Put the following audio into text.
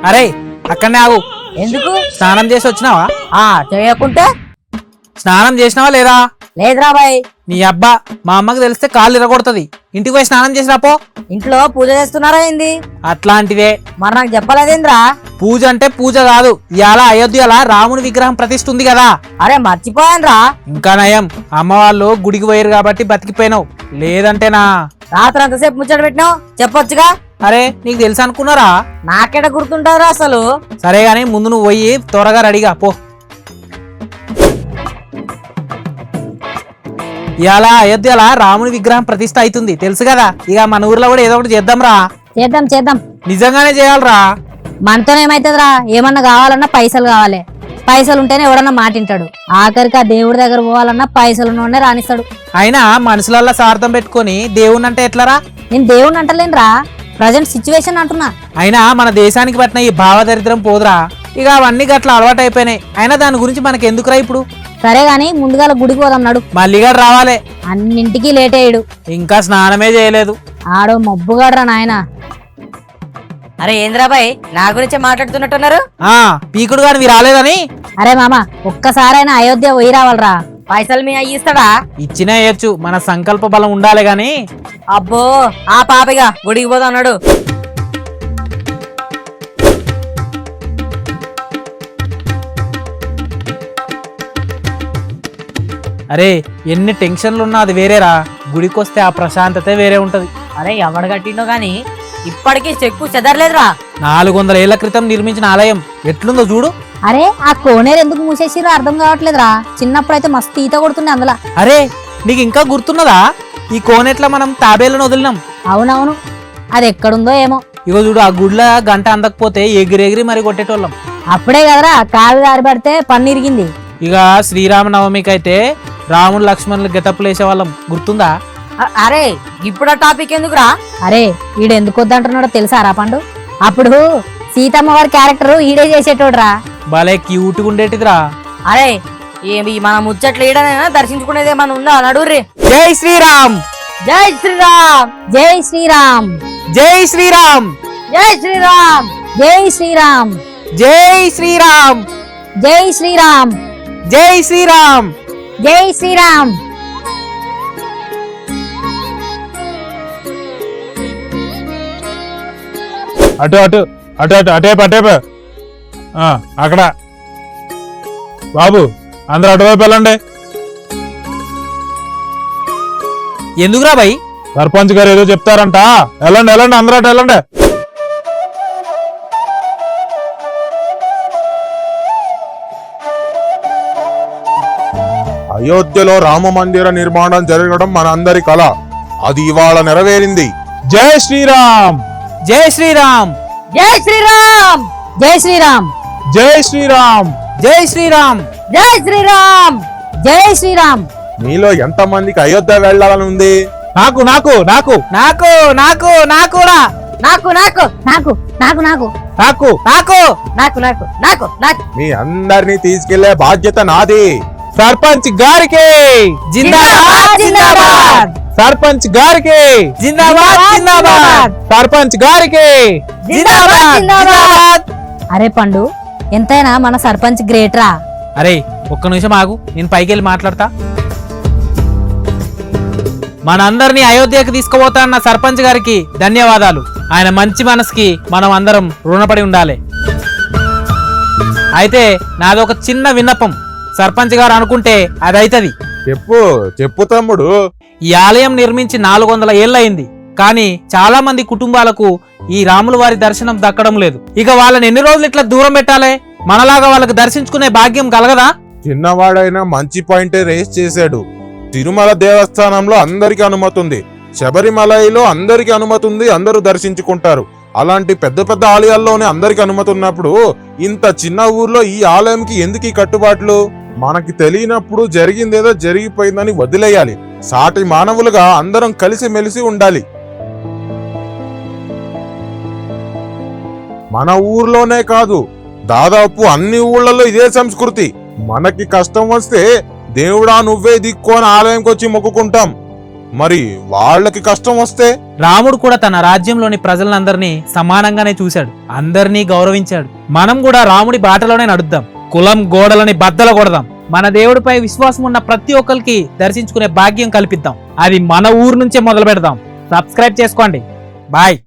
అరే అక్కడనే ఆగు. ఎందుకు? స్నానం చేసి వచ్చినావా? చేయకుంటే స్నానం చేసినావా లేదా? లేదురా బాయ్. నీ అబ్బా మా అమ్మకి తెలిస్తే కాళ్ళు ఇరగొడుతుంది. ఇంటికి పోయి స్నానం చేసి రాపో. ఇంట్లో పూజ చేస్తున్నారా ఏంది? అట్లాంటిదే. మరి నాకు చెప్పలేదేంద్రా? పూజ అంటే పూజ కాదు, ఇవాళ అయోధ్యలా రాముని విగ్రహం ప్రతిష్ఠ ఉంది కదా. అరే మర్చిపోయానురా. ఇంకా నయం, అమ్మ వాళ్ళు గుడికి పోయారు కాబట్టి బతికిపోయినావు, లేదంటేనా రాత్రి అంతసేపు ముచ్చట పెట్టినావు, చెప్పొచ్చుగా. అరే నీకు తెలుసు అనుకున్నారా? నాకెట గుర్తుంటారా అసలు? సరే గాని ముందు నువ్వు పోయి త్వరగా రెడీగా పో. ఇవాళ అయోధ్యలా రాముని విగ్రహం ప్రతిష్ఠ అవుతుంది తెలుసు కదా. ఇక మన ఊర్లో కూడా ఏదో ఒకటి చేద్దాం రా. చేద్దాం. నిజంగానే చేయాలరా. మనతోనే ఏమైతుందిరా? ఏమన్నా కావాలన్నా పైసలు కావాలి. పైసలు ఉంటేనే ఎవడన్నా మాటింటాడు. ఆఖరికి ఆ దేవుడి దగ్గర పోవాలన్నా పైసలు ఉన్నోడే రానిస్తాడు. అయినా మనుషులల్లా స్వార్థం పెట్టుకొని దేవుణ్ణి అంటే ఎట్లరా? నేను దేవుడిని అంటలేనురా, ప్రజెంట్ సిచ్యువేషన్ అంటున్నా. అయినా మన దేశానికి పట్టిన ఈ భావదరిద్రం పోదురా. ఇక అవన్నీ గట్ల అలవాటు అయిపోయినాయి. అయినా దాని గురించి మనకి ఎందుకురా ఇప్పుడు? సరే గాని ముందుగా గుడికి పోదాం నడు. మళ్ళీగా రావాలే. అన్నింటికి లేట్ అయ్యాడు. ఇంకా స్నానమే చేయలేదు. ఆడో మబ్బుగాడ్రా నాయన. అరే ఏంద్రాబాయ్, నా గురించే మాట్లాడుతున్నట్టున్నారు. పీకుడు గాని మీరు రాలేదని. అరే మామ, ఒక్కసారైనా అయోధ్య పోయి రావాలరా. పైసలు మీ అయ్యి ఇస్తాడా? ఇచ్చినా ఇయ్యచ్చు, మన సంకల్ప బలం ఉండాలి గాని. అబ్బో ఆ పాపిగా గుడికి పోదా అన్నాడు. అరే ఎన్ని టెన్షన్లున్నా అది వేరేరా. గుడికొస్తే ఆ ప్రశాంతతే వేరే ఉంటది. అరే ఎవడు కట్టిండో గాని ఇప్పటికీ చెక్కు చెదరలేదురా. 400 ఏళ్ల క్రితం నిర్మించిన ఆలయం ఎట్లుందో చూడు. అరే ఆ కోనేరు ఎందుకు మూసేసిరో అర్థం కావట్లేదురా. చిన్నప్పుడైతే మస్తు ఈత కొడుతుండే అందులో. అరే నీకు ఇంకా గుర్తున్నదా? ఈ కోనేట్ల మనం తాబేలను వదిలినాం. అవునవును, అది ఎక్కడుందో ఏమో. ఇగో చూడు, ఆ గుడ్ల గంట అందకపోతే ఎగిరెగిరి మరి కొట్టేటోళ్ళం. అప్పుడే కదరా కాలు దారిపడితే పన్ను ఇరిగింది. ఇక శ్రీరామనవమికి అయితే రాముడు లక్ష్మణులు గెటప్పులు వేసేవాళ్ళం, గుర్తుందా? అరే ఇప్పుడు ఆ టాపిక్ ఎందుకురా? అరే ఈడు ఎందుకు వద్దంటున్నాడో తెలుసారా పండు? అప్పుడు సీతమ్మ వారి క్యారెక్టర్ ఈడే చేసేటోడ్రా. భలే క్యూట్గా ఉండేటిదిరా. అరే ఏమి మన ముచ్చట్లు ఈడనైనా దర్శించుకునేదే మన ఉందా నడుర్రి. జై శ్రీరామ్, జై శ్రీరామ్, జై శ్రీరామ్, జై శ్రీరామ్, జై శ్రీరామ్, జై శ్రీరామ్, జై శ్రీరామ్, జై శ్రీరామ్, జై శ్రీరామ్, జై శ్రీరామ్. అటు అటు అటు అటు అటేపు అటేపు అక్కడ బాబు అందరూ అటువైపు వెళ్ళండి. ఎందుకురా భయ్? సర్పంచ్ గారు ఏదో చెప్తారంట, వెళ్ళండి వెళ్ళండి అందరూ అటు వెళ్ళండి. అయోధ్యలో రామ మందిర నిర్మాణం జరగడం మన అందరి కళ. అది ఇవాళ నెరవేరింది. జై శ్రీరామ్, జై శ్రీరామ్, జై శ్రీరామ్, జై శ్రీరామ్, జై శ్రీరామ్, జై శ్రీరామ్, జై శ్రీరామ్, జై శ్రీరామ్. మీలో ఎంత మందికి అయోధ్య వెళ్ళాలని ఉంది? నాకు నాకు నాకు నాకు నాకు నాకురా, నాకు నాకు నాకు నాకు నాకు నాకు నాకు నాకు నాకు నాకు నాకు మీ అందరినీ తీసుకెళ్లే బాధ్యత నాది. సర్పంచ్ గారికి, జిందాబాద్ జిందాబాద్, సర్పంచ్ గారికి, జిందాబాద్ జిందాబాద్, సర్పంచ్ గారికి. జిందాబాద్ జిందాబాద్. అరే పండు, ఎంతైనా మన సర్పంచ్ గ్రేట్ రా. అరే ఒక్క నిమిషం ఆగు, నేను పైకి వెళ్ళి మాట్లాడతా. మనందరినీ అయోధ్యకు తీసుకుపోతా అన్న సర్పంచ్ గారికి ధన్యవాదాలు. ఆయన మంచి మనసుకి మనం అందరం రుణపడి ఉండాలి. అయితే నాదొక చిన్న విన్నపం, సర్పంచ్ గారు అనుకుంటే అదైతది. చెప్పు చెప్పు తమ్ముడు. ఈ ఆలయం నిర్మించి 400 ఏళ్ళయింది, కానీ చాలా మంది కుటుంబాలకు ఈ రాముల వారి దర్శనం దక్కడం లేదు. ఇక వాళ్ళని ఎన్ని రోజులు ఇట్లా దూరం పెట్టాలి? మనలాగా వాళ్ళకి దర్శించుకునే భాగ్యం కలగదా? చిన్నవాడైనా మంచి పాయింటే రేస్ చేశాడు. తిరుమల దేవస్థానంలో అందరికి అనుమతి ఉంది, శబరిమలలో అందరికి అనుమతి ఉంది, అందరూ దర్శించుకుంటారు. అలాంటి పెద్ద పెద్ద ఆలయాల్లోనే అందరికి అనుమతి ఉన్నప్పుడు ఇంత చిన్న ఊర్లో ఈ ఆలయంకి ఎందుకు ఈ కట్టుబాట్లు? మనకి తెలియనప్పుడు జరిగిందేదో జరిగిపోయిందని వదిలేయాలి. సాటి మానవులుగా అందరం కలిసి మెలిసి ఉండాలి. మన ఊర్లోనే కాదు, దాదాపు అన్ని ఊళ్ళలో ఇదే సంస్కృతి. మనకి కష్టం వస్తే దేవుడా నువ్వే దిక్కు అని ఆలయంకి వచ్చి మొక్కుకుంటాం. మరి వాళ్ళకి కష్టం వస్తే రాముడు కూడా తన రాజ్యంలోని ప్రజలందరినీ సమానంగానే చూశాడు, అందరినీ గౌరవించాడు. మనం కూడా రాముడి బాటలోనే నడుద్దాం, కులం గోడలని బద్దల కొడదాం, మన దేవుడిపై విశ్వాసం ఉన్న ప్రతి ఒక్కరికి దర్శించుకునే భాగ్యం కల్పిద్దాం. అది మన ఊరు నుంచే మొదలు పెడదాం. సబ్స్క్రైబ్ చేసుకోండి. బాయ్.